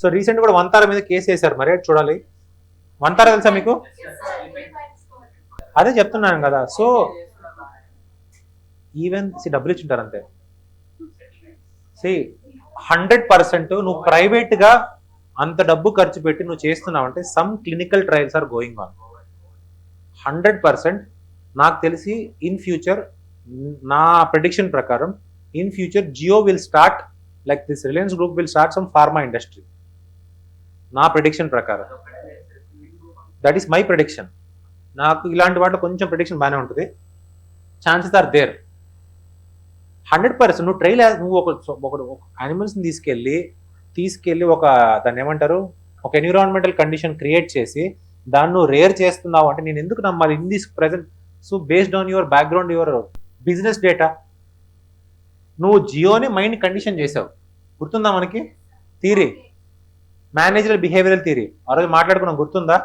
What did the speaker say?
So recent కూడా వంతార మీద case వేశారు, మరి చూడాలి. వంతార తెలుసా మీకు? అదే చెప్తున్నాను కదా. సో ఈవెన్ డబ్బులు ఇచ్చింటారు అంతే. 100% నువ్వు ప్రైవేట్గా అంత డబ్బు ఖర్చు పెట్టి నువ్వు చేస్తున్నావు అంటే some clinical trials are going on. 100% నాకు తెలిసి ఇన్ ఫ్యూచర్, నా ప్రెడిక్షన్ ప్రకారం in future Jio will start like this, Reliance group will start some pharma industry. నా ప్రెడిక్షన్ ప్రకారం, దట్ ఈస్ మై ప్రెడిక్షన్. నాకు ఇలాంటి వాటిలో కొంచెం ప్రెడిక్షన్ బాగానే ఉంటుంది. Chances are there 100%. నువ్వు నువ్వు ఒక యానిమల్స్ని తీసుకెళ్ళి ఒక దాన్ని ఏమంటారు, ఒక ఎన్విరాన్మెంటల్ కండిషన్ క్రియేట్ చేసి దాన్ని నువ్వు రేర్ చేస్తున్నావు అంటే నేను ఎందుకు నమ్మాలి in this present? So based on your background, your business data, నువ్వు జియోని మైండ్ కండిషన్ చేసావు. గుర్తుందా మనకి థియరీ, మేనేజరల్ బిహేవియరల్ థియరీ? ఆ రోజు మాట్లాడుకున్నాం, గుర్తుందా?